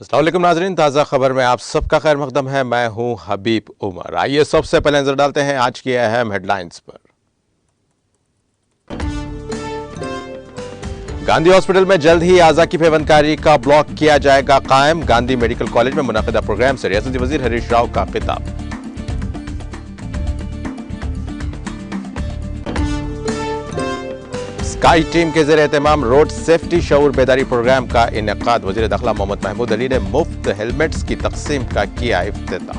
अस्सलाम वालेकुम नाज़रीन, ताज़ा खबर में आप सबका खैर मकदम है। मैं हूं हबीब उमर। आइए सबसे पहले नजर डालते हैं आज की अहम हेडलाइंस पर। गांधी हॉस्पिटल में जल्द ही आज़ा की पेवंदकारी का ब्लॉक किया जाएगा कायम। गांधी मेडिकल कॉलेज में मुनाकिदा प्रोग्राम से रियासती वजीर हरीश राव का खिताब। स्काई टीम के ज़रिए एहतमाम रोड सेफ्टी शऊर बेदारी प्रोग्राम का इनेकाद। वजीर दाखिला मोहम्मद महमूद अली ने मुफ्त हेलमेट्स की तकसीम का किया इफ्तिताह।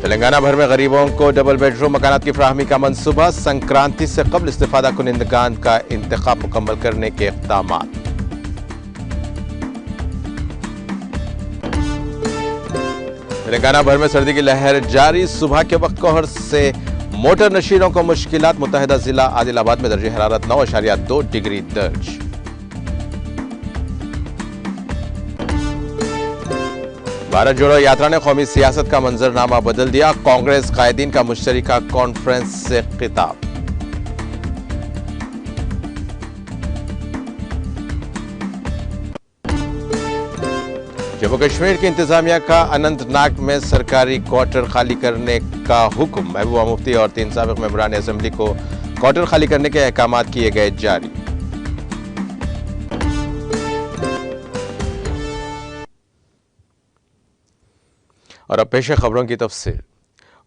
तेलंगाना भर में गरीबों को डबल बेडरूम मकानात की फराहमी का मंसूबा। संक्रांति से कबल इस्तिफादा कुनिंदगान का इंतखाब मुकम्मल करने के इक़दामात। तेलंगाना भर में सर्दी की लहर जारी। सुबह के वक्त कोहर से मोटर नशीरों को मुश्किलात। मुत्तहिदा जिला आदिलाबाद में दर्जे हरारत 9.2 डिग्री दर्ज। भारत जोड़ो यात्रा ने कौमी सियासत का मंजरनामा बदल दिया। कांग्रेस कायदीन का मुश्तरका कॉन्फ्रेंस से खिताब। जम्मू कश्मीर की इंतजामिया का अनंतनाग में सरकारी क्वार्टर खाली करने का हुक्म। महबूबा मुफ्ती और 3 साबिक मेंबरान असेंबली को क्वार्टर खाली करने के अहकामात किए गए जारी। और अब पेश है खबरों की तफसील।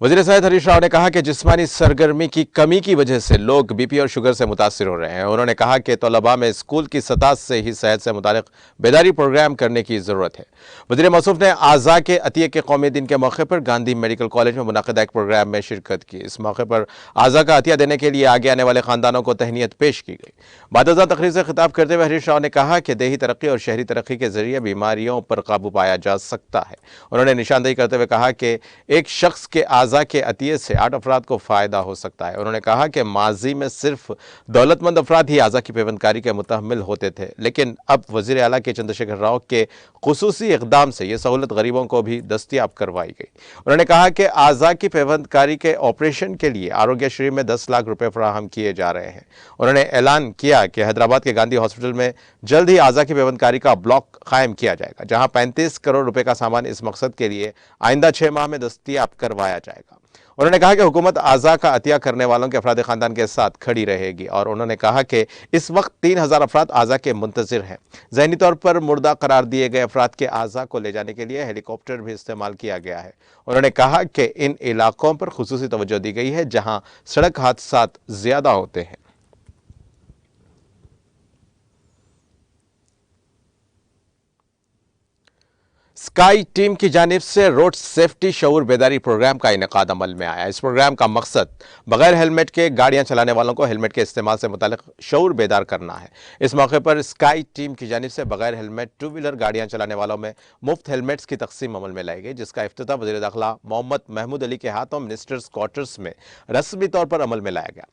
वज़ीर सेहत हरीश राव ने कहा कि जिस्मानी सरगर्मी की कमी की वजह से लोग बीपी और शुगर से मुतासिर हो रहे हैं। उन्होंने कहा कि तलबा में स्कूल की सतह से ही सेहत से मुतालिक बेदारी प्रोग्राम करने की ज़रूरत है। वज़ीर मौसूफ ने आज़ा के अतिये के कौमी दिन के मौके पर गांधी मेडिकल कॉलेज में मुनाकिदा एक प्रोग्राम में शिरकत की। इस मौके पर आज़ा का अतिया देने के लिए आगे आने वाले खानदानों को तहनीत पेश की गई। बादशाह तकरीर से खिताब करते हुए हरीश राव ने कहा कि देही तरक्की और शहरी तरक्की के जरिए बीमारियों पर काबू पाया जा सकता है। उन्होंने निशानदेही करते हुए कहा कि एक शख्स के आज़ा के अतिये से 8 अफराद को फ़ायदा हो सकता है। उन्होंने कहा कि माजी में सिर्फ दौलतमंद अफराद ही आज़ा की पेवंदकारी के मुतहम्मिल होते थे, लेकिन अब वज़ीर आला के चंद्रशेखर राव के खुसूसी इक़दाम से यह सहूलत गरीबों को भी दस्तियाब करवाई गई। उन्होंने कहा कि आज़ा की पेवंदकारी के ऑपरेशन के लिए आरोग्यश्री में 10 लाख रुपए फराहम किए जा रहे हैं। उन्होंने ऐलान किया कि हैदराबाद के गांधी हॉस्पिटल में जल्द ही आज़ा की पेवंदकारी का ब्लॉक कायम किया जाएगा, जहां 35 करोड़ रुपए का सामान इस मकसद के लिए आइंदा 6 माह में दस्तियाब करवाया जाएगा। उन्होंने कहा कि हुकूमत आज़ा का अतिया करने वालों के अफराद खानदान के साथ खड़ी रहेगी और उन्होंने कहा कि इस वक्त 3000 अफराद आज़ा के मुंतजिर हैं। ज़हनी तौर पर मुर्दा करार दिए गए अफराद के आज़ा को ले जाने के लिए हेलीकॉप्टर भी इस्तेमाल किया गया है। उन्होंने कहा कि इन इलाकों पर खुसूसी तवज्जो दी गई है जहां सड़क हादसा ज्यादा होते हैं। स्काई टीम की जानिब से रोड सेफ्टी शऊर बेदारी प्रोग्राम का इनेकाद अमल में आया। इस प्रोग्राम का मकसद बगैर हेलमेट के गाड़ियां चलाने वालों को हेलमेट के इस्तेमाल से मुतालिक शऊर बेदार करना है। इस मौके पर स्काई टीम की जानिब से बगैर हेलमेट 2 व्हीलर गाड़ियां चलाने वालों में मुफ्त हेलमेट्स की तकसीम अमल में लाई गई, जिसका इफ्तिताह वज़ीर दाखिला मोहम्मद महमूद अली के हाथों मिनिस्टर्स क्वार्टर्स में रस्मी तौर पर अमल में लाया गया।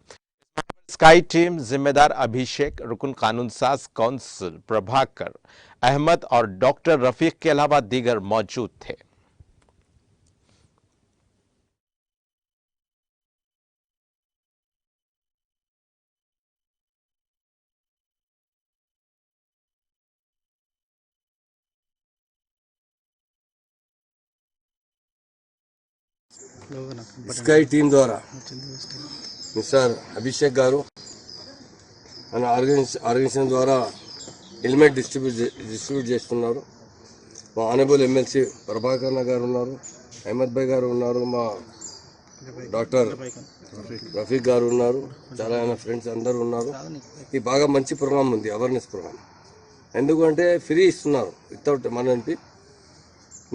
स्काई टीम जिम्मेदार अभिषेक, रुकन कानून साज कौंसिल प्रभाकर अहमद और डॉक्टर रफीक के अलावा दीगर मौजूद थे। స్కై టీమ్ ద్వారా మిస్టర్ అభిషేక్ గారు మన ఆర్గనైజేషన్ ద్వారా హెల్మెట్ డిస్ట్రిబ్యూట్ చేస్తున్నారు. మా ఆనరబుల్ ఎమ్మెల్సీ ప్రభాకర్ గారు ఉన్నారు, అహ్మద్ భాయ్ గారు ఉన్నారు, మా డాక్టర్ రఫీక్ గారు ఉన్నారు, చాలా ఫ్రెండ్స్ అందరూ ఉన్నారు. ఇది బాగా మంచి ప్రోగ్రామ్ ఉంది, అవేర్నెస్ ప్రోగ్రామ్. ఎందుకంటే ఫ్రీ ఇస్తున్నారు వితౌట్ మనకి.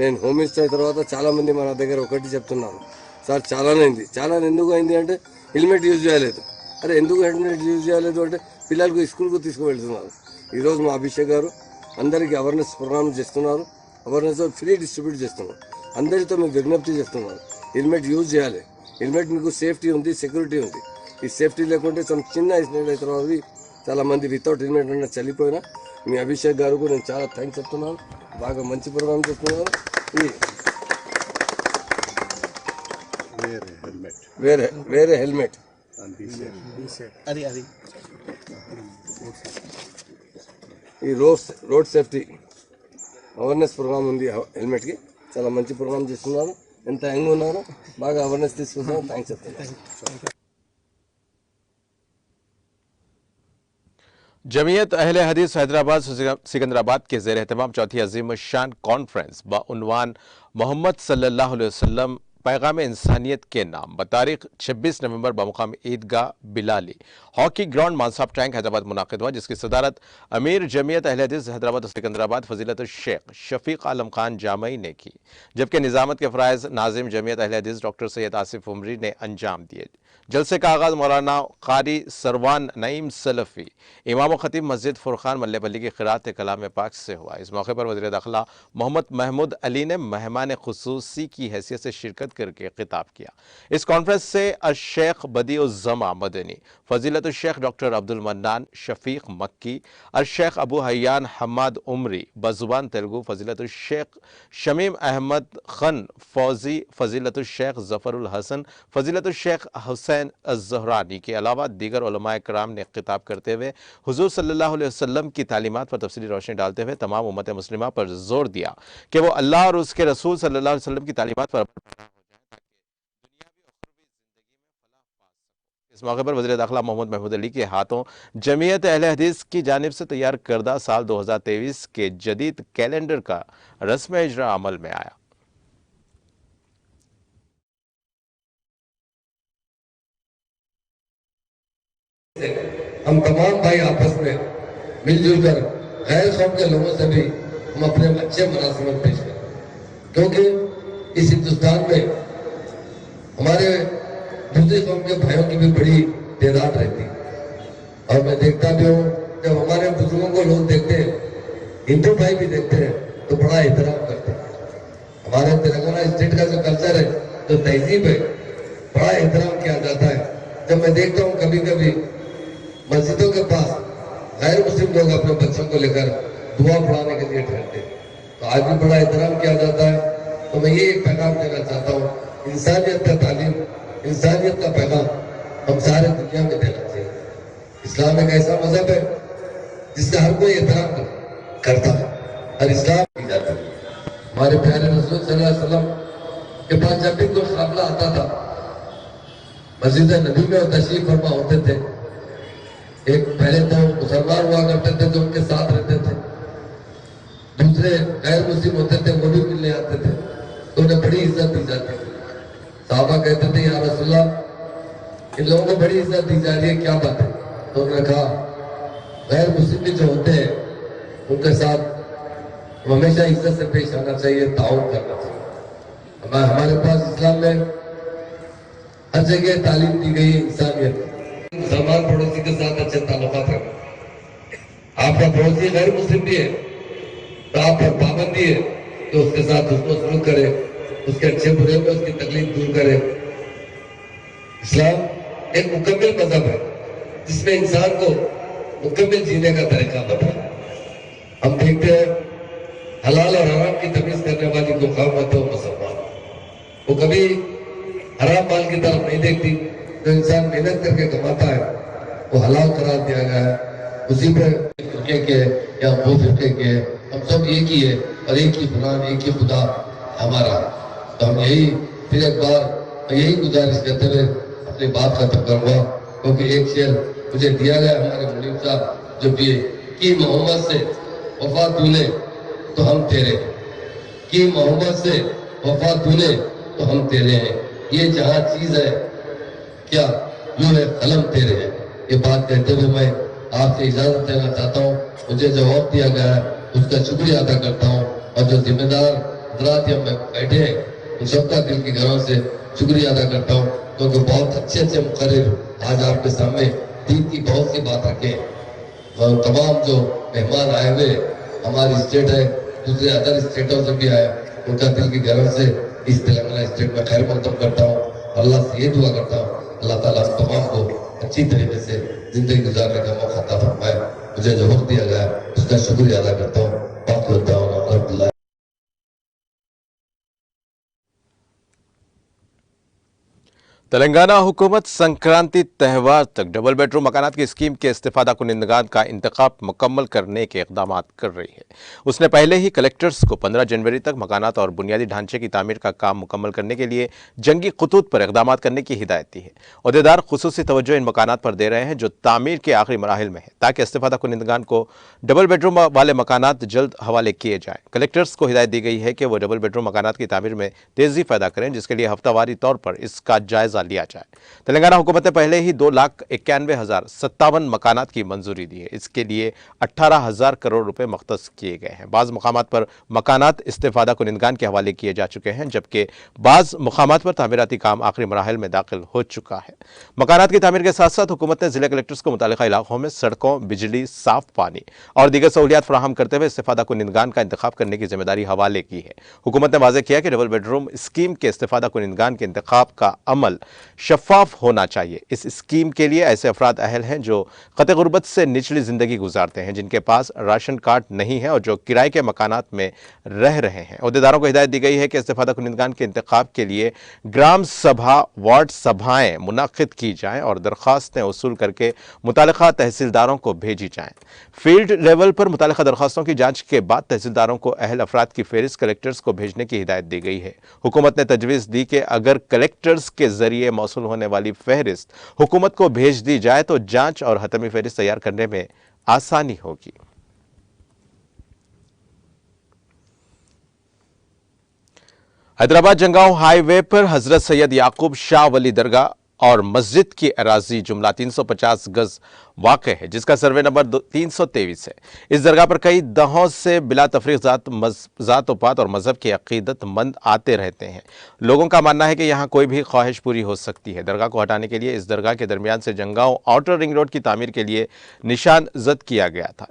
నేను హోమ్ మినిస్టర్ అయిన తర్వాత చాలామంది మన దగ్గర ఒకటి చెప్తున్నారు, సార్ చాలానే అయింది. చాలా ఎందుకు అయింది అంటే హెల్మెట్ యూజ్ చేయలేదు. అరే ఎందుకు హెల్మెట్ యూజ్ చేయలేదు అంటే పిల్లలకు స్కూల్కు తీసుకువెళ్తున్నారు. ఈరోజు మా అభిషేక్ గారు అందరికీ అవేర్నెస్ ప్రోగ్రామ్ చేస్తున్నారు, అవేర్నెస్ ఫ్రీ డిస్ట్రిబ్యూట్ చేస్తున్నారు. అందరితో మీకు విజ్ఞప్తి చేస్తున్నారు, హెల్మెట్ యూజ్ చేయాలి. హెల్మెట్ మీకు సేఫ్టీ ఉంది, సెక్యూరిటీ ఉంది. ఈ సేఫ్టీ లేకుంటే చిన్న యాక్సిడెంట్ అయిన తర్వాత చాలామంది వితౌట్ హెల్మెట్ అంటే చనిపోయినా. మీ అభిషేక్ గారికి నేను చాలా థ్యాంక్స్ చెప్తున్నాను. బాగా మంచి ప్రోగ్రామ్ చేస్తున్నారు. వేరే హెల్మెట్ ఈ రోడ్ సేఫ్టీ అవేర్నెస్ ప్రోగ్రామ్ ఉంది హెల్మెట్కి చాలా మంచి ప్రోగ్రామ్ చేస్తున్నారు. ఎంత యంగ్ ఉన్నారు, బాగా అవేర్నెస్ తీసుకున్నారు. థ్యాంక్స్ చెప్తాను. जमीयत अहले हदीस हैदराबाद सिकंदराबाद के ज़ेर एहतमाम चौथी अजीम शान कॉन्फ्रेंस बउनवान मोहम्मद सल्लल्लाहु अलैहि वसल्लम पैगाम इंसानियत के नाम बतारीख 26 नवंबर बमुकाम ईदगाह Bilali hockey ground मानसाब tank Hyderabad मुनाकिद हुआ, जिसकी सदारत अमीर जमीयत अहले हदीस हैदराबाद सिकंदराबाद फजीलत शेख शफीक आलम खान जामई ने की, जबकि निजामत के फ़राइज़ नाजिम जमीयत अहले हदीस डॉक्टर सैयद आसिफ उमरी ने अंजाम दिए। जलसे का आगाज़ मौलाना कारी सरवान नईम सलफ़ी इमाम खतीब मस्जिद फुरखान मल्लेपल्ली की क़िरात कलाम पाक से हुआ। इस मौके पर वज़ीर दाखिला मोहम्मद महमूद अली ने मेहमान खुसूसी की हैसियत से शिरकत करके खिताब किया। इस कॉन्फ्रेंस से शेख बदीउज़्ज़मा मदनी, फजीलत शेख डॉक्टर अब्दुल मन्नान शफीक मक्की, शेख अबू हयान हम्माद उमरी बजुबान तेलुगु, फजीलत शेख शमीम अहमद खन फौजी, फजीलत शेख जफरुल हसन, फजीलत शेख हुसैन ज़हरानी के अलावा दीगर उलमाए कराम ने खिताब करते हुए हुजूर सल्लल्लाहु अलैहि वसल्लम की तालीमात पर तफसीली रोशनी डालते हुए तमाम उम्मत मुस्लिमा पर जोर दिया कि वो अल्लाह और उसके रसूल सल्लल्लाहु अलैहि वसल्लम की तालीमात पर इस मौके पर वज़ीर दाखिला मोहम्मद महमूद अली के हाथों जमीयत अहले हदीस की जानिब से तैयार करदा साल 2023 के जदीद कैलेंडर का रस्म इजरा अमल में आया। हम तमाम भाई आपस में मिलजुल कर गैर कौम के लोगों से भी हम अपने अच्छे मुनासिबत पेश करें, क्योंकि इस हिंदुस्तान में हमारे दूसरी कौम के भाइयों की भी बड़ी तादाद रहती है। और मैं देखता भी हूँ, जब हमारे बुजुर्गों को लोग देखते हैं, हिंदू भाई भी देखते हैं, तो बड़ा एहतराम करते हैं। हमारे तेलंगाना स्टेट का जो कल्चर है, जो तहजीब है, बड़ा एहतराम किया जाता है। जब मैं देखता हूँ कभी कभी मस्जिदों के पास गैर मुस्लिम लोग अपने बच्चों को लेकर दुआ पढ़ाने के लिए ठहरते हैं, तो आज भी बड़ा एहतराम किया जाता है। तो मैं ये एक पैगाम देना चाहता हूँ, इंसानियत का तालीम, इंसानियत का पैगाम हम सारे दुनिया में देना चाहिए। इस्लाम एक ऐसा मजहब है जिसका हर कोई एहतराम करता है और इस्लाम की जाता है। हमारे प्यारे रसूल सल्लल्लाहु अलैहि वसल्लम के पास जब भी कोई काफिला आता था, मस्जिद नबी में तशरीफ फरमा होते थे। एक पहले तो मुसलमान हुआ करते थे जो उनके साथ रहते थे, दूसरे गैर मुस्लिम होते थे, वो भी मिलने आते थे, तो उन्हें बड़ी इज्जत दी जाती थी। साहबा कहते थे, या रसूलल्लाह, इन लोगों को बड़ी इज्जत दी जा रही है, क्या बात है? तो उन्होंने कहा, गैर मुस्लिम भी जो होते हैं उनके साथ हमेशा इज्जत से पेश आना चाहिए, ताउन करना चाहिए। हमारे पास इस्लाम में हर जगह तालीम दी गई है इंसानियत। मुसलमान पड़ोसी के साथ अच्छे ताल्लुकात रखें। आपका पड़ोसी गैर मुस्लिम भी है तो आप पर पाबंदी है कि उसके साथ उसको सलूक करे, उसके अच्छे बुरे में उसकी तकलीफ दूर करे। इस्लाम एक मुकम्मल मजहब है जिसमें इंसान को मुकम्मल जीने का तरीका बताया। हम देखते हैं हलाल और हराम की तमीज करने वाली जो कौम है तो मुसलमान, वो कभी हराम माल की तरफ नहीं देखती। जो इंसान मेहनत करके कमाता है वो हलाल करार दिया गया है। उसी पर फिरके के या वो फिरके के हम सब एक ही है और एक ही कुरान, एक ही खुदा हमारा। तो हम यही फिर एक बार यही गुजारिश करते हुए अपनी बात खत्म करूंगा, क्योंकि एक शेर मुझे दिया गया हमारे मुनीम साहब जो भी कि मोहम्मद से वफा तूने तो हम तेरे, कि मोहम्मद से वफा तूने तो हम तेरे हैं। ये जहाँ चीज है क्या यूं है कलम तेरे है। ये बात कहते हुए मैं आपसे इजाजत लेना चाहता हूँ। मुझे जवाब दिया गया है उसका शुक्रिया अदा करता हूँ, और जो जिम्मेदार हजरात यहाँ में बैठे हैं उन सबका दिल की गहराई से शुक्रिया अदा करता हूँ, क्योंकि बहुत अच्छे अच्छे मुकर्रिर आज आपके सामने दीन की बहुत सी बात रखे। और तमाम जो मेहमान आए हुए हमारी स्टेट है, दूसरे अदर स्टेटों से भी आए, उनका दिल की गहराई से इस तेलंगाना स्टेट में खैर मकदम करता हूँ। अल्लाह से ये दुआ करता हूँ अल्लाह ताला तमाम को अच्छी तरीके से जिंदगी गुजारने का मौका अता फरमाए। मुझे जो वक्त दिया गया उसका शुक्रिया अदा करता हूँ। बात करता हूँ। तेलंगाना हुकूमत संक्रांति त्यौहार तक डबल बेडरूम मकानात की स्कीम के इस्तेफादा कुनिंदगान का इंतखाब मुकम्मल करने के इकदाम कर रही है। उसने पहले ही कलेक्टर्स को 15 जनवरी तक मकानात और बुनियादी ढांचे की तामीर का काम मुकम्मल करने के लिए जंगी खतूत पर इकदाम करने की हिदायत दी है। अहदेदार खुसूसी तवज्जो इन मकानात पर दे रहे हैं जो तामीर के आखिरी मराहिल में है, ताकि इस्तेफादा कुनिंदगान को डबल बेडरूम वाले मकानात जल्द हवाले किए जाएं। कलेक्टर्स को हिदायत दी गई है कि वो डबल बेडरूम मकानात की तामीर में तेजी पैदा करें, जिसके लिए हफ्तावारी तौर पर इसका जायजा लिया जाए। तेलंगाना हुकूमत ने पहले ही 2,91,057 मकानात की मंजूरी दी है। इसके लिए 18,000 करोड़ रुपए मख्तस किए गए हैं। बाज मुकामात पर मकानात इस्तेफादा कुनिंदगान के हवाले किए जा चुके हैं, जबकि बाज मुकामात पर तामीराती काम आखिरी मराहिल में दाखिल हो चुका है। मकानात की तामीर के साथ साथ हुकूमत ने जिला कलेक्टर्स को मुतालिका इलाकों में सड़कों, बिजली, साफ पानी और दीगर सहूलियात फराहम करते हुए इस्तेफादा कुनिंदगान का इंतखाब करने की जिम्मेदारी हवाले की है। हुकूमत ने वाज़ेह किया कि डबल बेडरूम स्कीम के इस्तेफादा कुनिंदगान के इंतखाब का अमल शफाफ होना चाहिए। इस स्कीम के लिए ऐसे अफराद अहल हैं जो क़त्ए गुर्बत से निचली जिंदगी गुजारते हैं, जिनके पास राशन कार्ड नहीं है और जो किराए के मकानात में रह रहे हैं। अहदेदारों को हिदायत दी गई है कि इस्तेफादा कुनिंदगान के इंतखाब के लिए ग्राम सभा, वार्ड सभाएं मुनक्किद की जाएं और दरख्वास्तें वसूल करके मुतालिका तहसीलदारों को भेजी जाएं। फील्ड लेवल पर मुतालिका दरख्वास्तों की जांच के बाद तहसीलदारों को अहल अफराद की फहरिस्त कलेक्टर्स को भेजने की हिदायत दी गई है। हुकूमत ने तजवीज़ दी कि अगर कलेक्टर्स के जरिए मौसूल होने वाली फहरिस्त हुकूमत को भेज दी जाए तो जांच और हतमी फहरिस्त तैयार करने में आसानी होगी। हैदराबाद जंगांव हाईवे पर हजरत सैयद याकूब शाह वली दरगाह और मस्जिद की अराजी जुमला 350 गज वाक़ है, जिसका सर्वे नंबर 323 है। इस दरगाह पर कई दहों से बिला तफरीक ज़ात पात और मजहब के अकीदतमंद आते रहते हैं। लोगों का मानना है कि यहाँ कोई भी ख्वाहिश पूरी हो सकती है। दरगाह को हटाने के लिए इस दरगाह के दरमियान से जंगांव आउटर रिंग रोड की तामीर के लिए निशान जद किया गया था।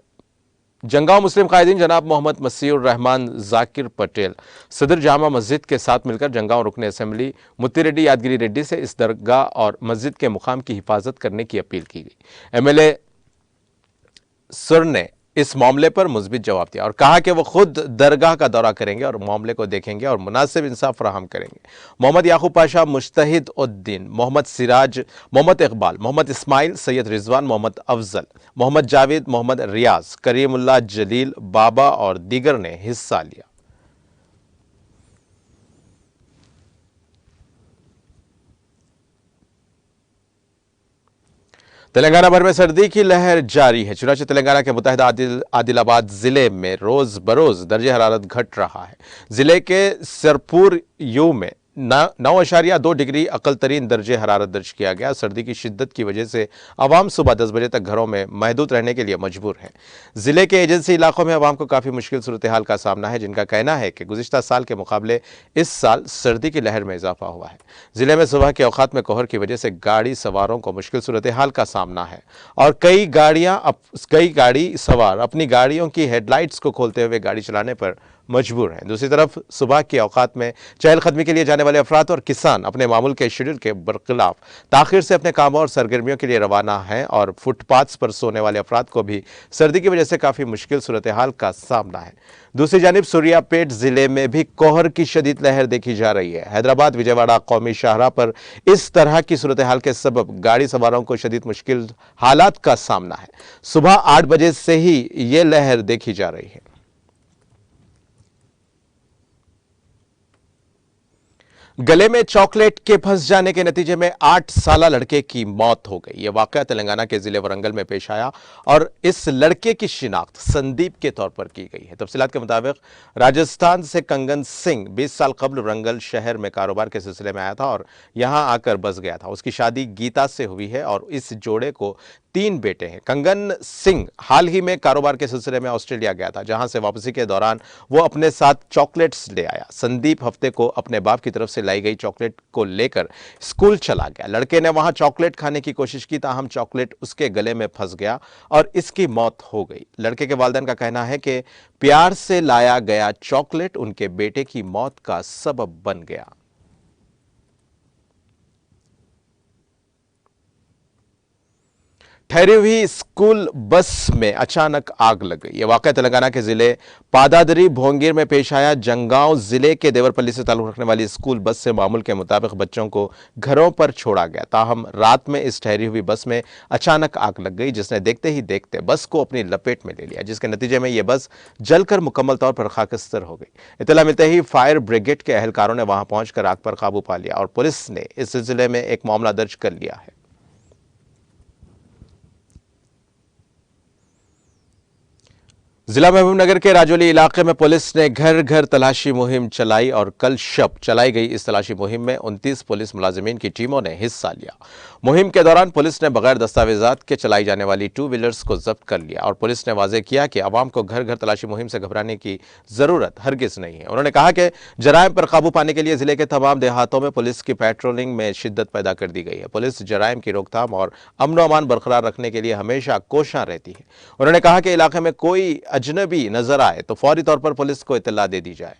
जंगांव मुस्लिम कायदीन जनाब मोहम्मद मसीउर रहमान जाकिर पटेल सदर जामा मस्जिद के साथ मिलकर जंगांव रुकन असेंबली मुत्तिरेड्डी यादगिरी रेड्डी से इस दरगाह और मस्जिद के मुकाम की हिफाजत करने की अपील की गई। एमएलए सुर ने इस मामले पर मुस्बित जवाब दिया और कहा कि वो खुद दरगाह का दौरा करेंगे और मामले को देखेंगे और मुनासिब इंसाफ फराहम करेंगे। मोहम्मद याकूब पाशा, मुश्तहिद उद्दीन, मोहम्मद सिराज, मोहम्मद इकबाल, मोहम्मद इस्माइल, सैयद रिजवान, मोहम्मद अफजल, मोहम्मद जावेद, मोहम्मद रियाज, करीमुल्लाह जलील, बाबा और दीगर ने हिस्सा लिया। तेलंगाना भर में सर्दी की लहर जारी है। चुनांचे तेलंगाना के मुत्तहिदा आदिलाबाद जिले में रोज बरोज दर्जे हरारत घट रहा है। जिले के सरपुर यू में 9.2 डिग्री अकल तरीन दर्जे हरारत दर्ज किया गया। सर्दी की शिद्दत की वजह से आवाम सुबह 10 बजे तक घरों में महदूद रहने के लिए मजबूर हैं। जिले के एजेंसी इलाकों में आवाम को काफ़ी मुश्किल सूरत हाल का सामना है, जिनका कहना है कि गुज़िश्ता साल के मुकाबले इस साल सर्दी की लहर में इजाफा हुआ है। जिले में सुबह के औकात में कोहर की वजह से गाड़ी सवारों को मुश्किल सूरत हाल का सामना है और कई गाड़ी सवार अपनी गाड़ियों की हेडलाइट्स को खोलते हुए गाड़ी चलाने पर मजबूर हैं। दूसरी तरफ सुबह के औकात में चहलकदमी के लिए जाने वाले अफराद और किसान अपने मामूल के शेड्यूल के बरखिलाफ ताखिर से अपने कामों और सरगर्मियों के लिए रवाना हैं और फुटपाथ्स पर सोने वाले अफराद को भी सर्दी की वजह से काफ़ी मुश्किल सूरत हाल का सामना है। दूसरी जानिब सूर्यापेट जिले में भी कोहर की शदीद लहर देखी जा रही है। हैदराबाद विजयवाड़ा कौमी शाहराह पर इस तरह की सूरत हाल के सबब गाड़ी सवारों को शदीद मुश्किल हालात का सामना है। सुबह 8 बजे से ही ये लहर देखी जा रही है। गले में चॉकलेट के फंस जाने के नतीजे में 8 साला लड़के की मौत हो गई। यह वाकया तेलंगाना के जिले वरंगल में पेश आया और इस लड़के की शिनाख्त संदीप के तौर पर की गई है। तफसीलात के मुताबिक राजस्थान से कंगन सिंह 20 साल कबल वरंगल शहर में कारोबार के सिलसिले में आया था और यहां आकर बस गया था। उसकी शादी गीता से हुई है और इस जोड़े को 3 बेटे हैं। कंगन सिंह हाल ही में कारोबार के सिलसिले में ऑस्ट्रेलिया गया था, जहां से वापसी के दौरान वो अपने साथ चॉकलेट्स ले आया। संदीप हफ्ते को अपने बाप की तरफ से लाई गई चॉकलेट को लेकर स्कूल चला गया। लड़के ने वहां चॉकलेट खाने की कोशिश की, ताहम चॉकलेट उसके गले में फंस गया और इसकी मौत हो गई। लड़के के वालिदैन का कहना है कि प्यार से लाया गया चॉकलेट उनके बेटे की मौत का सबब बन गया। ठहरी हुई स्कूल बस में अचानक आग लग गई। यह वाकया तेलंगाना के जिले पादादरी भोंगीर में पेश आया। जंगांव जिले के देवरपल्ली से ताल्लुक रखने वाली स्कूल बस से मामूल के मुताबिक बच्चों को घरों पर छोड़ा गया। ताहम रात में इस ठहरी हुई बस में अचानक आग लग गई, जिसने देखते ही देखते बस को अपनी लपेट में ले लिया, जिसके नतीजे में यह बस जलकर मुकम्मल तौर पर खाकस्तर हो गई। इत्तला मिलते ही फायर ब्रिगेड के अहलकारों ने वहां पहुंचकर आग पर काबू पा लिया और पुलिस ने इस सिलसिले में एक मामला दर्ज कर लिया है। जिला महबूबनगर के राजौली इलाके में पुलिस ने घर घर तलाशी मुहिम चलाई और कल शब चलाई गई इस तलाशी मुहिम में 29 पुलिस मुलाजिमीन की टीमों ने हिस्सा लिया। मुहिम के दौरान पुलिस ने बगैर दस्तावेजात के चलाई जाने वाली 2 व्हीलर्स को जब्त कर लिया और पुलिस ने वाजे किया कि आवाम को घर घर तलाशी मुहिम से घबराने की जरूरत हरगिज नहीं है। उन्होंने कहा कि जराइम पर काबू पाने के लिए जिले के तमाम देहातों में पुलिस की पेट्रोलिंग में शिद्दत पैदा कर दी गई है। पुलिस जराइम की रोकथाम और अमन व अमान बरकरार रखने के लिए हमेशा कोशां रहती है। उन्होंने कहा कि इलाके में कोई अजनबी नजर आए तो फौरी तौर पर पुलिस को इत्तला दे दी जाए।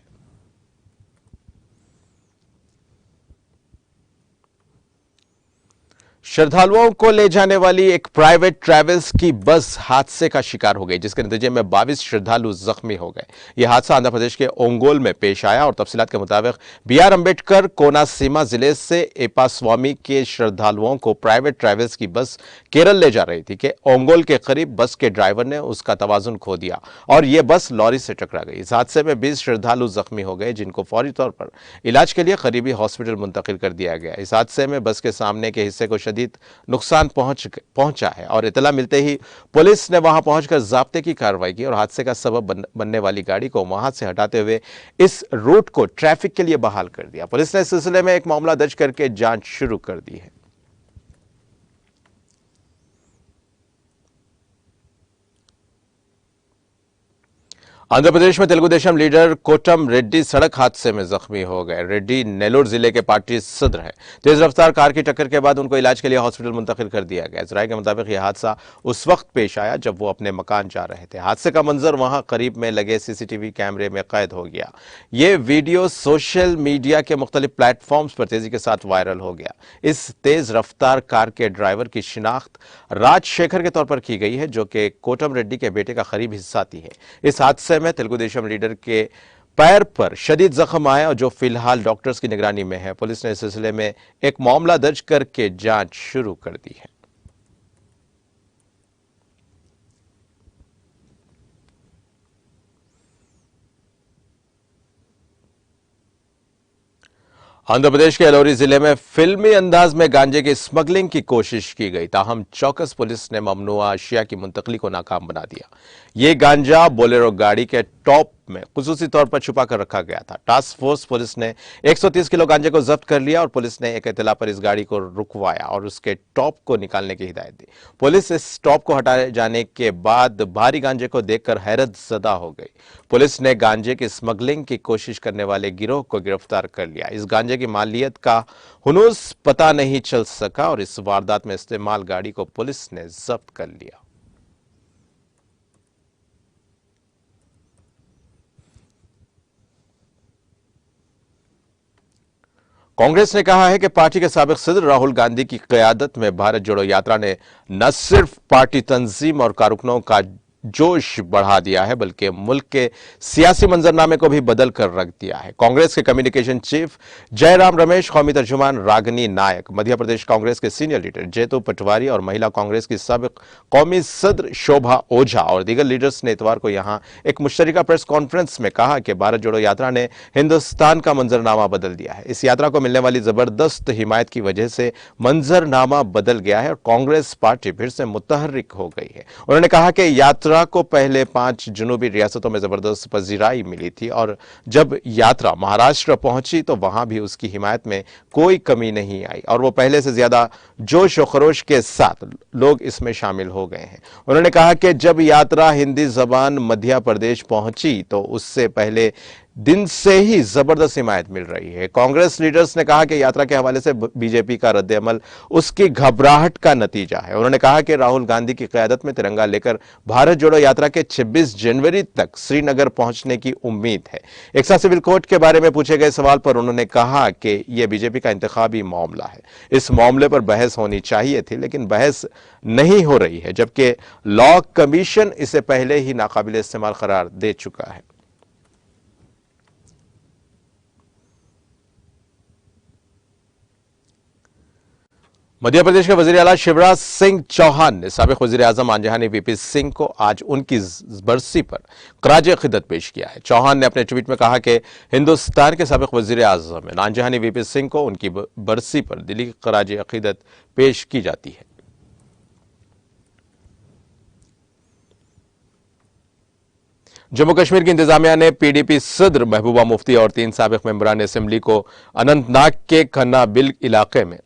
श्रद्धालुओं को ले जाने वाली एक प्राइवेट ट्रैवल्स की बस हादसे का शिकार हो गई, जिसके नतीजे में 22 श्रद्धालु जख्मी हो गए। यह हादसा आंध्र प्रदेश के ओंगोल में पेश आया और तफसीलात के मुताबिक BR अंबेडकर कोनासीमा जिले से एपास्वामी के श्रद्धालुओं को प्राइवेट ट्रैवल्स की बस केरल ले जा रही थी कि ओंगोल के करीब बस के ड्राइवर ने उसका तवाजुन खो दिया और यह बस लॉरी से टकरा गई। इस हादसे में 20 श्रद्धालु जख्मी हो गए, जिनको फौरी तौर पर इलाज के लिए करीबी हॉस्पिटल मुंतकिल कर दिया गया। इस हादसे में बस के सामने के हिस्से को नुकसान पहुंचा है और इतला मिलते ही पुलिस ने वहां पहुंचकर जाब्ते की कार्रवाई की और हादसे का सबब बनने वाली गाड़ी को वहां से हटाते हुए इस रूट को ट्रैफिक के लिए बहाल कर दिया। पुलिस ने इस सिलसिले में एक मामला दर्ज करके जांच शुरू कर दी है। आंध्र प्रदेश में तेलुगु देशम लीडर कोटम रेड्डी सड़क हादसे में जख्मी हो गए। रेड्डी नेल्लोर जिले के पार्टी सदर है। तेज रफ्तार कार की टक्कर के बाद उनको इलाज के लिए हॉस्पिटल मुंतकिल कर दिया गया। जराये के मुताबिक यह हादसा उस वक्त पेश आया जब वो अपने मकान जा रहे थे। हादसे का मंजर वहां करीब में लगे CCTV कैमरे में कैद हो गया। ये वीडियो सोशल मीडिया के मुख्तलिफ प्लेटफॉर्म्स पर तेजी के साथ वायरल हो गया। इस तेज रफ्तार कार के ड्राइवर की शिनाख्त राजशेखर के तौर पर की गई है, जो कि कोटम रेड्डी के बेटे का करीबी साथी है। इस हादसे में तेलुगु देशम लीडर के पैर पर शदीद जख्म आए और जो फिलहाल डॉक्टर्स की निगरानी में है। पुलिस ने इस सिलसिले में एक मामला दर्ज करके जांच शुरू कर दी है। आंध्र प्रदेश के एलोरी जिले में फिल्मी अंदाज में गांजे की स्मगलिंग की कोशिश की गई, ताहम चौकस पुलिस ने ममनुआ अशिया की मुंतकली को नाकाम बना दिया। ये गांजा बोलेरो गाड़ी के टॉप में खुसूसी तौर पर छुपा कर रखा गया था। टास्क फोर्स पुलिस ने 130 किलो गांजे को जब्त कर लिया और पुलिस ने एक इत्तला पर इस गाड़ी को रुकवाया और उसके टॉप को निकालने की हिदायत दी। पुलिस इस टॉप को हटाए जाने के बाद भारी गांजे को देखकर हैरत ज़दा हो गई। पुलिस ने गांजे की स्मगलिंग की कोशिश करने वाले गिरोह को गिरफ्तार कर लिया। इस गांजे की मालियत का हुनूस पता नहीं चल सका और इस वारदात में इस्तेमाल गाड़ी को पुलिस ने जब्त कर लिया। कांग्रेस ने कहा है कि पार्टी के साबिक सदर राहुल गांधी की क़यादत में भारत जोड़ो यात्रा ने न सिर्फ पार्टी तंजीम और कारकुनों का जोश बढ़ा दिया है, बल्कि मुल्क के सियासी मंजरनामे को भी बदल कर रख दिया है। कांग्रेस के कम्युनिकेशन चीफ जयराम रमेश, कौमी तर्जुमान रागिनी नायक, मध्य प्रदेश कांग्रेस के सीनियर लीडर जेतू पटवारी और महिला कांग्रेस की साबिक कौमी सदर शोभा ओझा और दीगर लीडर्स ने इतवार को यहां एक मुश्तरका प्रेस कॉन्फ्रेंस में कहा कि भारत जोड़ो यात्रा ने हिंदुस्तान का मंजरनामा बदल दिया है। इस यात्रा को मिलने वाली जबरदस्त हिमायत की वजह से मंजरनामा बदल गया है और कांग्रेस पार्टी फिर से मुतहर्रिक हो गई है। उन्होंने कहा कि यात्रा को पहले 5 जुनूबी रियासतों में जबरदस्त पजीराई मिली थी और जब यात्रा महाराष्ट्र पहुंची तो वहां भी उसकी हिमायत में कोई कमी नहीं आई और वो पहले से ज्यादा जोश और खरोश के साथ लोग इसमें शामिल हो गए हैं। उन्होंने कहा कि जब यात्रा हिंदी जबान मध्य प्रदेश पहुंची तो उससे पहले दिन से ही जबरदस्त हिमायत मिल रही है। कांग्रेस लीडर्स ने कहा कि यात्रा के हवाले से बीजेपी का रद्द-ए-अमल उसकी घबराहट का नतीजा है। उन्होंने कहा कि राहुल गांधी की क़यादत में तिरंगा लेकर भारत जोड़ो यात्रा के 26 जनवरी तक श्रीनगर पहुंचने की उम्मीद है। एक साथ सिविल कोड के बारे में पूछे गए सवाल पर उन्होंने कहा कि यह बीजेपी का इंतखाबी मामला है, इस मामले पर बहस होनी चाहिए थी, लेकिन बहस नहीं हो रही है, जबकि लॉ कमीशन इसे पहले ही नाकाबिल इस्तेमाल करार दे चुका है। मध्य प्रदेश के वजीर आला शिवराज सिंह चौहान ने साबिक वजीर आजम आंजहानी वीपी सिंह को आज उनकी बरसी पर खराज अकीदत पेश किया है। चौहान ने अपने ट्वीट में कहा कि हिंदुस्तान के साबिक वजीर आजम आंजहानी वीपी सिंह को उनकी बरसी पर दिली खराज अकीदत पेश की जाती है। जम्मू कश्मीर की इंतजामिया ने पीडीपी सदर महबूबा मुफ्ती और 3 साबिक मेंबरान असेंबली को अनंतनाग के खन्ना बिल इलाके में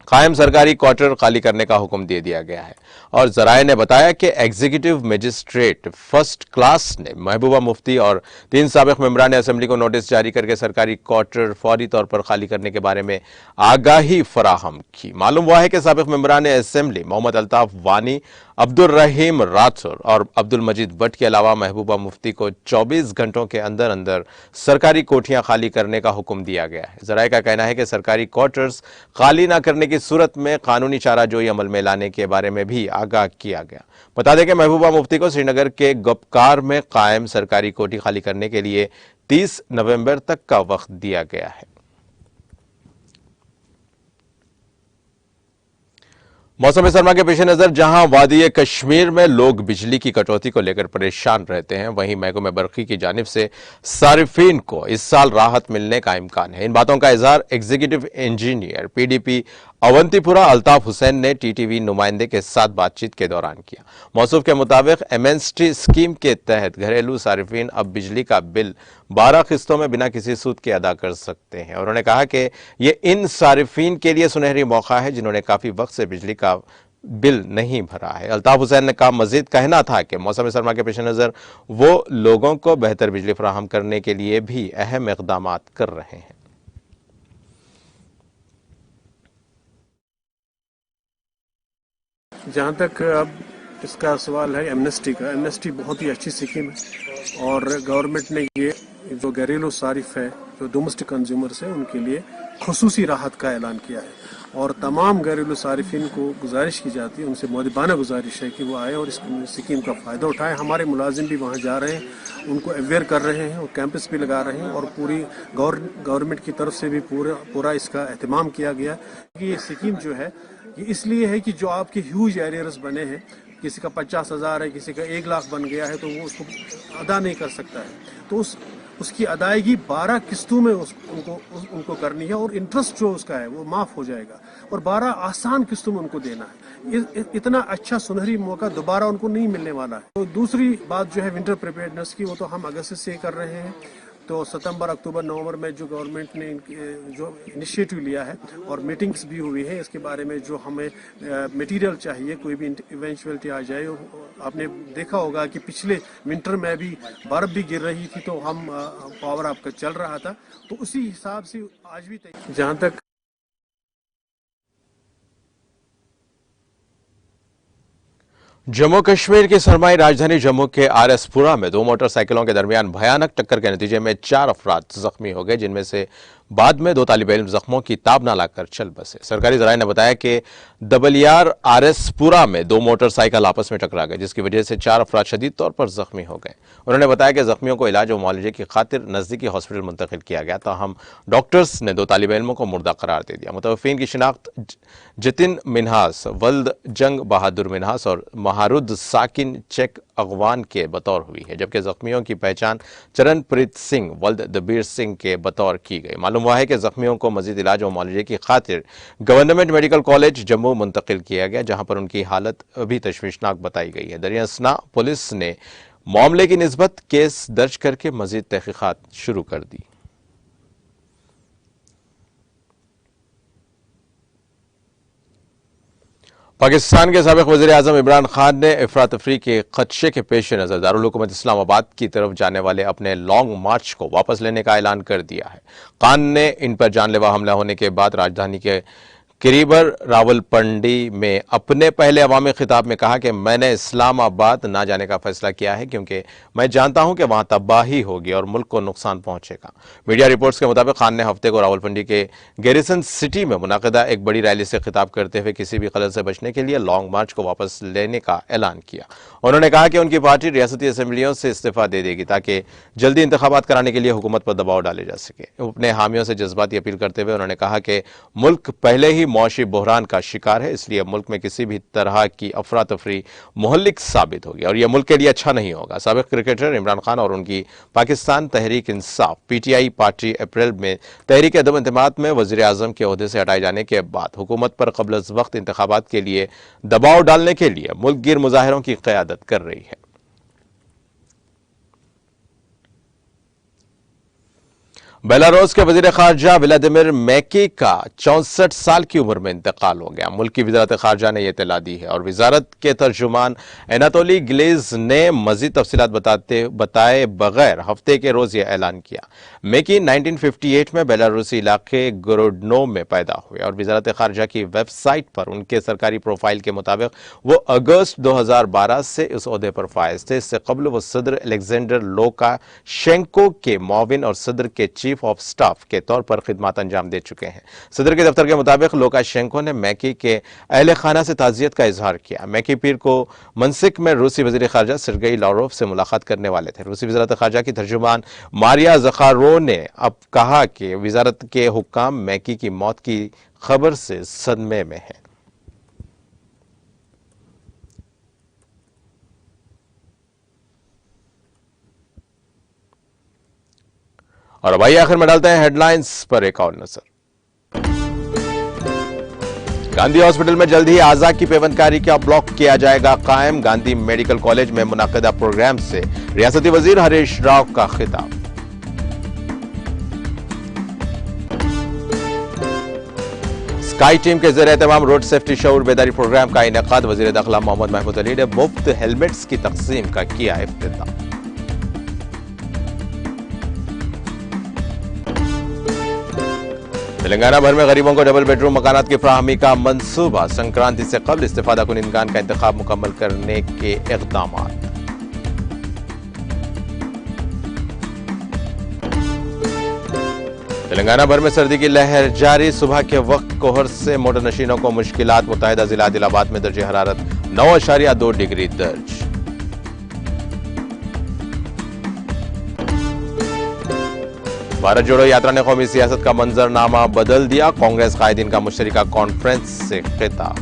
कायम सरकारी क्वार्टर खाली करने का हुक्म दे दिया गया है और जराये ने बताया कि एग्जीक्यूटिव मजिस्ट्रेट फर्स्ट क्लास ने महबूबा मुफ्ती और 3 साबिक मेंबरान असेंबली को नोटिस जारी करके सरकारी क्वार्टर फौरी तौर पर खाली करने के बारे में आगाही फराहम की। मालूम हुआ है कि साबिक मेंबरान असेंबली मोहम्मद अल्ताफ वानी, अब्दुल रहीम राठौर और अब्दुल मजीद भट्ट के अलावा महबूबा मुफ्ती को 24 घंटों के अंदर अंदर सरकारी कोठियां खाली करने का हुक्म दिया गया है। जराये का कहना है कि सरकारी क्वार्टर्स खाली न करने की सूरत में कानूनी चाराजोई अमल में लाने के बारे में भी आगाह किया गया। बता दें कि महबूबा मुफ्ती को श्रीनगर के गपकार में कायम सरकारी कोठी खाली करने के लिए 30 नवंबर तक का वक्त दिया गया है। मौसम सरमा के पेश नजर जहां वादी कश्मीर में लोग बिजली की कटौती को लेकर परेशान रहते हैं, वहीं महकमे बरकी की जानिब से सारिफीन को इस साल राहत मिलने का इम्कान है। इन बातों का इजहार executive engineer PDP Awantipora Altaf Hussain ने टीटीवी नुमाइंदे के साथ बातचीत के दौरान किया। मौसूफ के मुताबिक एमएसटी स्कीम के तहत घरेलू सारिफीन अब बिजली का बिल 12 किस्तों में बिना किसी सूद के अदा कर सकते हैं। उन्होंने कहा कि यह इन सारिफीन के लिए सुनहरी मौका है जिन्होंने काफी वक्त से बिजली का बिल नहीं भरा है। अल्ताफ हुसैन का मजीद कहना था कि मौसम सरमा के पेश नजर वो लोगों को बेहतर बिजली फराहम करने के लिए भी अहम इकदाम कर रहे हैं। जहाँ तक अब इसका सवाल है एमनेस्टी का, एमनेस्टी बहुत ही अच्छी स्कीम है और गवर्नमेंट ने ये जो घरेलू सारिफ है, जो डोमेस्टिक कंज्यूमर्स है, उनके लिए खुसूसी राहत का ऐलान किया है और तमाम घरेलू सारिफिन को गुजारिश की जाती है, उनसे मुअद्दिबाना गुजारिश है कि वो आए और इस स्कीम का फ़ायदा उठाएं। हमारे मुलाजिम भी वहाँ जा रहे हैं, उनको अवेयर कर रहे हैं और कैंपस भी लगा रहे हैं और पूरी गवर्नमेंट की तरफ से भी पूरा इसका एहतमाम किया गया कि ये स्कीम जो है ये इसलिए है कि जो आपके ह्यूज एरियर्स बने हैं, किसी का 50,000 है, किसी का 1 लाख बन गया है, तो वो उसको अदा नहीं कर सकता है, तो उसकी अदायगी 12 किस्तों में उनको करनी है और इंटरेस्ट जो उसका है वो माफ़ हो जाएगा और 12 आसान किस्तों में उनको देना है। इतना अच्छा सुनहरी मौका दोबारा उनको नहीं मिलने वाला है। तो दूसरी बात जो है विंटर प्रिपेयर्डनेस की, वो तो हम अगस्त से कर रहे हैं। तो सितंबर, अक्टूबर, नवंबर में जो गवर्नमेंट ने जो इनिशिएटिव लिया है और मीटिंग्स भी हुई है इसके बारे में, जो हमें मटेरियल चाहिए, कोई भी इवेंचुअलिटी आ जाए। आपने देखा होगा कि पिछले विंटर में भी बर्फ भी गिर रही थी तो हम पावर आपका चल रहा था, तो उसी हिसाब से आज भी जहाँ तक जम्मू कश्मीर की सरमाई राजधानी जम्मू के आरएसपुरा में 2 मोटरसाइकिलों के दरमियान भयानक टक्कर के नतीजे में 4 अफराद जख्मी हो गए, जिनमें से बाद में 2 तालिब इल्म जख्मों की ताब ना लाकर चल बसे। सरकारी जराये ने बताया कि दबलियार आरएसपुरा में 2 मोटरसाइकिल आपस में टकरा गए, जिसकी वजह से 4 अफराद शदीद तौर पर जख्मी हो गए। उन्होंने बताया कि जख्मियों को इलाज और मुआलजे की खातिर नजदीकी हॉस्पिटल मुंतकिल किया गया, ताहम डॉक्टर्स ने 2 तालिब इल्मों को मुर्दा करार दे दिया। मुतवफ़्फ़ीन की शिनाख्त जतिन मिन्हास, वल्द जंग बहादुर मिन्हास और महारुद साकिन चेक अगवान के बतौर हुई है, जबकि जख्मियों की पहचान चरणप्रीत सिंह वल्द दबीर सिंह के बतौर की गई। मालूम हुआ है कि जख्मियों को मजीद इलाज और मुआलजे की खातिर गवर्नमेंट मेडिकल कॉलेज जम्मू मुंतकिल किया गया, जहां पर उनकी हालत अभी तशवीशनाक बताई गई है। दरियासना पुलिस ने मामले की निस्बत केस दर्ज करके मजीद तहकीकात शुरू कर दी। पाकिस्तान के साबिक वज़ीर-ए-आज़म इमरान खान ने अफरा-तफरी के खदशे के पेश नज़र दारुल हुकूमत इस्लामाबाद की तरफ जाने वाले अपने लॉन्ग मार्च को वापस लेने का ऐलान कर दिया है। खान ने इन पर जानलेवा हमला होने के बाद राजधानी के किरीबर रावलपिंडी में अपने पहले अवामी खिताब में कहा कि मैंने इस्लामाबाद ना जाने का फैसला किया है क्योंकि मैं जानता हूं कि वहां तबाही होगी और मुल्क को नुकसान पहुंचेगा। मीडिया रिपोर्ट्स के मुताबिक खान ने हफ्ते को रावलपिंडी के गैरिसन सिटी में मुनाकिदा एक बड़ी रैली से खिताब करते हुए किसी भी खलल से बचने के लिए लॉन्ग मार्च को वापस लेने का ऐलान किया। उन्होंने कहा कि उनकी पार्टी रियासती असम्बलियों से इस्तीफा दे देगी ताकि जल्दी इंतखाबात कराने के लिए हुकूमत पर दबाव डाले जा सके। अपने हामियों से जज्बाती अपील करते हुए उन्होंने कहा कि मुल्क पहले ही मौशी बहरान का शिकार है, इसलिए मुल्क में किसी भी तरह की अफरा तफरी मुहल्लिक साबित होगी और यह मुल्क के लिए अच्छा नहीं होगा। साबिक क्रिकेटर इमरान खान और उनकी पाकिस्तान तहरीक इंसाफ PTI पार्टी अप्रैल में तहरीक अदम इंतमाद में वज़ीर आज़म के ओहदे से हटाए जाने के बाद हुकूमत पर क़ब्ल अज़ वक्त इंतखाबात के लिए दबाव डालने के लिए मुल्क गिर मुजाहिरों की क़यादत कर रही है। बेलारूस के वजीर खारजा व्लादिमीर मैकी का 64 साल की उम्र में इंतकाल हो गया। मुल्क की वजारत खारजा ने यह इत्तला दी है और वजारत के तर्जुमान एनातोली गिलेज ने मजीद तफसीलात बताए बगैर हफ्ते के रोज यह ऐलान किया। मैकी 1958 में बेलारूसी इलाके गोरोडनो में पैदा हुए और वजारत खारजा की वेबसाइट पर उनके सरकारी प्रोफाइल के मुताबिक वो अगस्त 2012 से इस ओहदे पर फायज थे। इससे कबल वो सदर अलेक्जेंडर लुकाशेंको के मुआविन और सदर के चीफ ऑफ स्टाफ के तौर पर खिदमत अंजाम दे चुके हैं। सदर के दफ्तर के मुताबिक लुकाशेंको ने मैकी के अहले खाना से ताजियत का इजहार किया। मैकी पीर को मनसिक में रूसी वजीर खारजा सर्गेई लावरोव से मुलाकात करने वाले थे। रूसी वजारत खारजा की तर्जुमान मारिया ज़खारोव ने अब कहा कि वजारत के हुक्काम मैकी की मौत की खबर से सदमे में हैं। और अब आइए आखिर में डालते हैं हेडलाइंस पर एक और नजर। गांधी हॉस्पिटल में जल्द ही आज़ा की पेवंदकारी का ब्लॉक किया जाएगा कायम। गांधी मेडिकल कॉलेज में मुनाकिदा प्रोग्राम से रियासती वजीर हरीश राव का खिताब। स्काई टीम के ज़रिए तमाम रोड सेफ्टी शऊर बेदारी प्रोग्राम का इनेकाद। वजीर दाखिला मोहम्मद महमूद अली ने मुफ्त हेलमेट्स की तकसीम का किया इफ्तिताह। तेलंगाना भर में गरीबों को डबल बेडरूम मकानात की फराहमी का मंसूबा। संक्रांति से कबल इस्तिफादा कुनिंदगान का इंतखाब मुकम्मल करने के इक़दाम। तेलंगाना भर में सर्दी की लहर जारी। सुबह के वक्त कोहर से मोटर नशीनों को मुश्किलात। मुत्तहिदा जिला आदिलाबाद में दर्जे हरारत 9.2 डिग्री दर्ज। भारत जोड़ो यात्रा ने कौमी सियासत का मंजरनामा बदल दिया। कांग्रेस कायदीन का मुश्तरका कॉन्फ्रेंस से खिताब।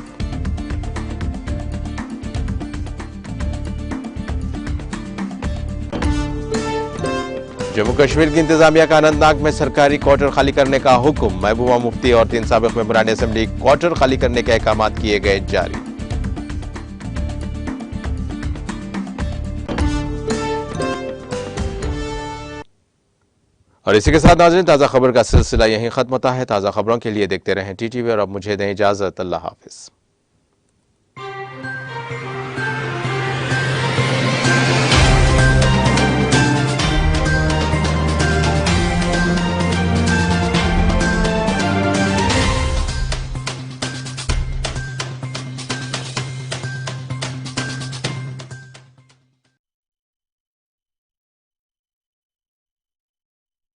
जम्मू कश्मीर की इंतजामिया का अनंतनाग में सरकारी क्वार्टर खाली करने का हुक्म। महबूबा मुफ्ती और 3 साबिक मेंबरान असेंबली क्वार्टर खाली करने के अहकाम किए गए जारी। और इसी के साथ नाज़रीन ताज़ा खबर का सिलसिला यहीं खत्म होता है। ताज़ा खबरों के लिए देखते रहें TTV और अब मुझे दें इजाज़त। अल्लाह हाफिज़।